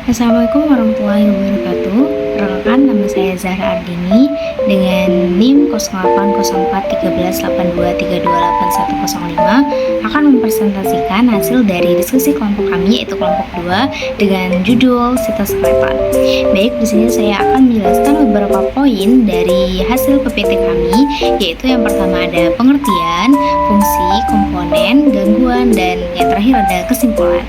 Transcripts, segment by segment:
Assalamualaikum warahmatullahi wabarakatuh. Perkenalkan, nama saya Zahra Ardini dengan NIM 08041382328105 akan mempresentasikan hasil dari diskusi kelompok kami, yaitu kelompok 2 dengan judul sitoskeleton. Baik, di sini saya akan menjelaskan beberapa poin dari hasil PPT kami, yaitu yang pertama ada pengertian, fungsi, komponen, gangguan, dan yang terakhir ada kesimpulan.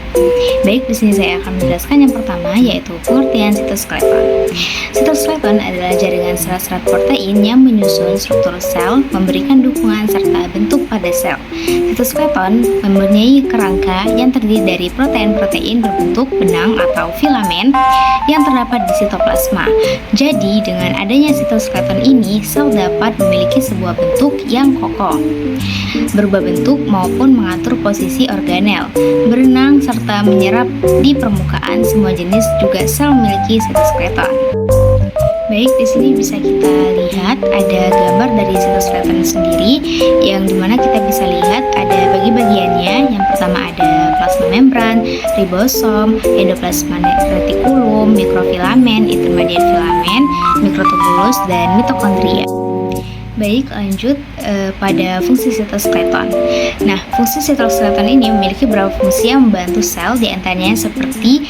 Baik, di sini saya akan menjelaskan yang pertama, yaitu pengertian sitoskeleton. Sitoskeleton adalah jaringan serat-serat protein yang menyusun struktur sel, memberikan dukungan serta bentuk pada sel. Sitoskeleton mempunyai kerangka yang terdiri dari protein-protein berbentuk benang atau filamen yang terdapat di sitoplasma. Jadi, dengan adanya sitoskeleton ini, sel dapat memiliki sebuah bentuk yang kokoh, berubah bentuk maupun mengatur posisi organel, berenang serta menyerap di permukaan semua jenis juga sel memiliki sitoskeleton. Baik, di sini bisa kita lihat ada gambar dari sitoskeleton sendiri, yang dimana kita bisa lihat ada bagi-bagiannya. Yang pertama ada plasma membran, ribosom, endoplasma retikulum, mikrofilamen, intermediate filamen, mikrotubulus, dan mitokondria. Baik, lanjut pada fungsi sitoskeleton. Nah, fungsi sitoskeleton ini memiliki beberapa fungsi yang membantu sel, diantaranya seperti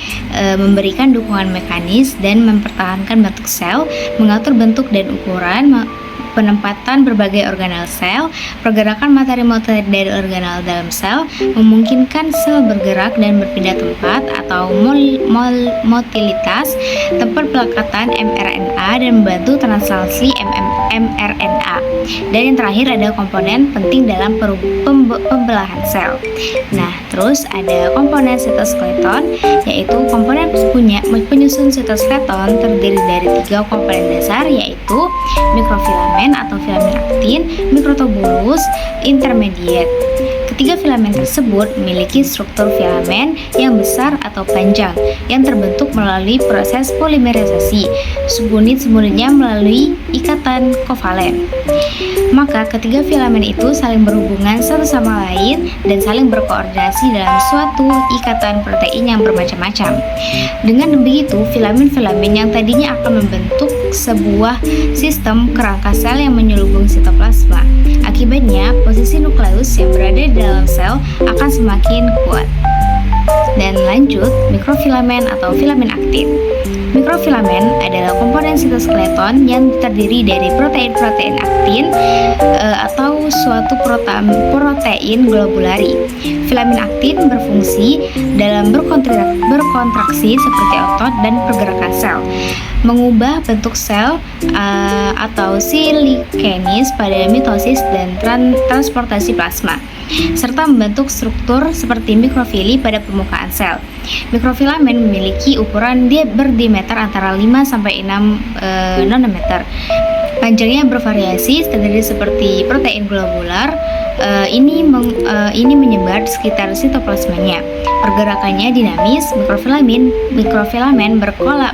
memberikan dukungan mekanis dan mempertahankan bentuk sel, mengatur bentuk dan ukuran, penempatan berbagai organel sel, pergerakan materi-materi dari organel dalam sel, memungkinkan sel bergerak dan berpindah tempat atau motilitas, tempat pelekatan mRNA dan membantu translasi mRNA. Dan yang terakhir ada komponen penting dalam pembelahan sel. Nah, terus ada komponen sitoskeleton, yaitu komponen penyusun sitoskeleton terdiri dari 3 komponen dasar, yaitu mikrofilamen atau filamen aktin, mikrotubulus, intermediate. Ketiga filamen tersebut memiliki struktur filamen yang besar atau panjang yang terbentuk melalui proses polimerisasi. Subunit-subunitnya melalui ikatan kovalen. Maka ketiga filamen itu saling berhubungan satu sama lain dan saling berkoordinasi dalam suatu ikatan protein yang bermacam-macam. Dengan begitu, filamen-filamen yang tadinya akan membentuk sebuah sistem kerangka sel yang menyelubung sitoplasma. Akibatnya, posisi nukleus yang berada di dalam sel akan semakin kuat. Dan lanjut, mikrofilamen atau filamen aktin. Mikrofilamen adalah komponen sitoskeleton yang terdiri dari protein-protein aktin atau suatu protein globulari. Filamen aktin berfungsi dalam berkontraksi seperti otot dan pergerakan sel, mengubah bentuk sel atau silikenis pada mitosis dan transportasi plasma, serta membentuk struktur seperti mikrofili pada permukaan sel. Mikrofilamen memiliki ukuran berdiameter antara 5 sampai 6 nanometer. Panjangnya bervariasi, terdiri seperti protein globular. Ini menyebar di sekitar sitoplasmanya. Pergerakannya dinamis. Mikrofilamen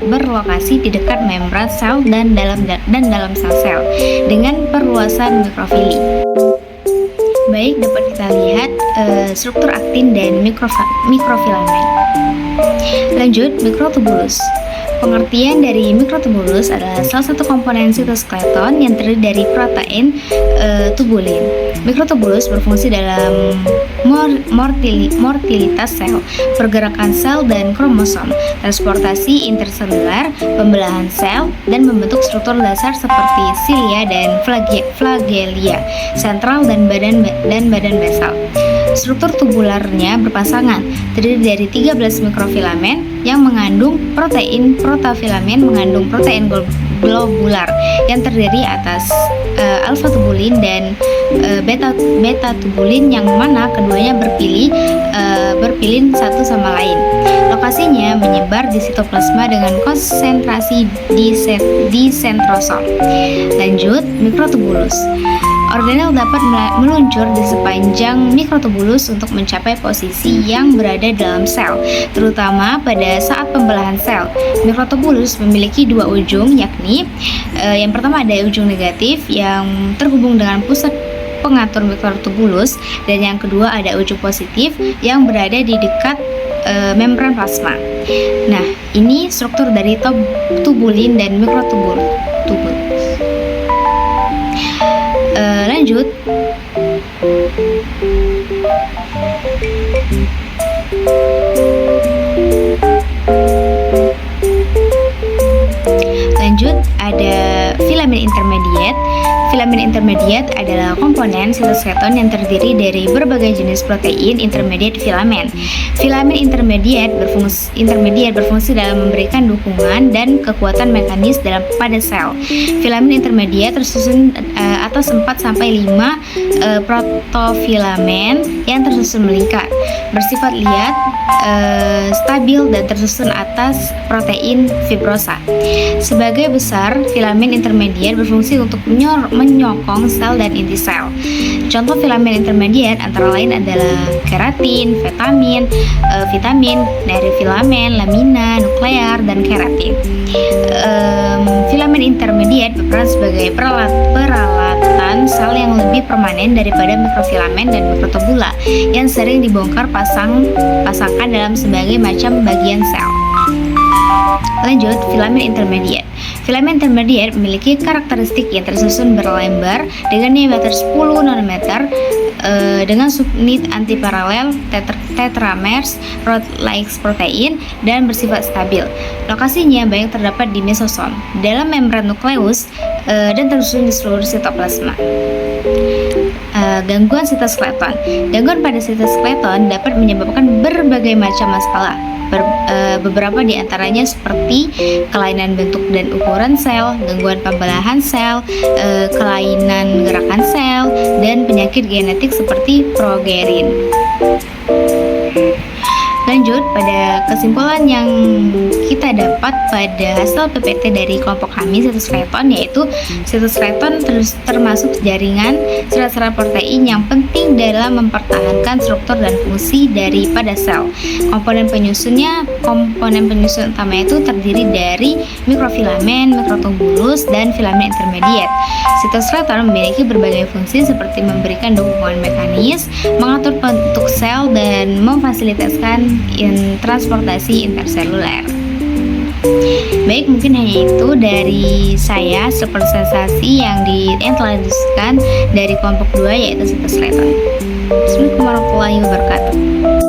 berlokasi di dekat membran sel dan dalam sel-sel dengan perluasan mikrofili. Baik, dapat kita lihat struktur aktin dan mikrofilamen. Lanjut, mikrotubulus. Pengertian dari mikrotubulus adalah salah satu komponen sitoskeleton yang terdiri dari protein tubulin. Mikrotubulus berfungsi dalam mortalitas sel, pergerakan sel dan kromosom, transportasi interseluler, pembelahan sel, dan membentuk struktur dasar seperti silia dan flagelia, sentral dan badan basal. Struktur tubularnya berpasangan, terdiri dari 13 mikrofilamen yang mengandung protein, protofilamen mengandung protein globular yang terdiri atas alfa tubulin dan beta tubulin, yang mana keduanya berpilin satu sama lain. Lokasinya menyebar di sitoplasma dengan konsentrasi di sentrosom. Lanjut, mikrotubulus. Organel dapat meluncur di sepanjang mikrotubulus untuk mencapai posisi yang berada dalam sel, terutama pada saat pembelahan sel. Mikrotubulus memiliki 2 ujung, yakni yang pertama ada ujung negatif yang terhubung dengan pusat pengatur mikrotubulus, dan yang kedua ada ujung positif yang berada di dekat membran plasma. Nah, ini struktur dari tubulin dan mikrotubul. Lanjut. Lanjut, ada filamen intermediate. Filamen intermediate adalah komponen sitoskeleton yang terdiri dari berbagai jenis protein intermediate filamen. Filamen intermediate berfungsi dalam memberikan dukungan dan kekuatan mekanis pada sel. Filamen intermediate tersusun atas 4 sampai 5 protofilamen yang tersusun melingkar, bersifat liat, stabil dan tersusun atas protein fibrosa. Sebagai besar, filamen intermediate berfungsi untuk menyokong sel dan inti sel. Contoh filamen intermediate antara lain adalah keratin, vitamin, neurofilamen, lamina, nuklear, dan keratin. Filamen intermediate berperan sebagai peralatan sel yang lebih permanen daripada mikrofilamen dan mikrotubula yang sering dibongkar pasangkan dalam sebagai macam bagian sel. Lanjut, filamen intermediate. Filamen intermediate memiliki karakteristik yang tersusun berlembar dengan diameter 10 nanometer dengan subunit antiparalel tetramers rod-like protein dan bersifat stabil. Lokasinya banyak terdapat di mesosom, dalam membran nukleus, dan tersusun di seluruh sitoplasma. Gangguan sitoskeleton. Gangguan pada sitoskeleton dapat menyebabkan berbagai macam masalah. Beberapa di antaranya seperti kelainan bentuk dan ukuran sel, gangguan pembelahan sel, kelainan gerakan sel, dan penyakit genetik seperti progerin. Lanjut, pada kesimpulan yang kita dapat pada hasil PPT dari kelompok kami sitoskeleton, yaitu sitoskeleton termasuk jaringan serat-serat protein yang penting dalam mempertahankan struktur dan fungsi daripada sel. Komponen penyusun utama itu terdiri dari mikrofilamen, mikrotubulus, dan filamen intermediate. Sitoskeleton memiliki berbagai fungsi seperti memberikan dukungan mekanis, mengatur bentuk sel, dan memfasilitasi transportasi interseluler. Baik, mungkin hanya itu dari saya seperti sensasi yang telah didiskusikan dari kelompok 2, yaitu sitoskeleton. Assalamualaikum warahmatullahi wabarakatuh.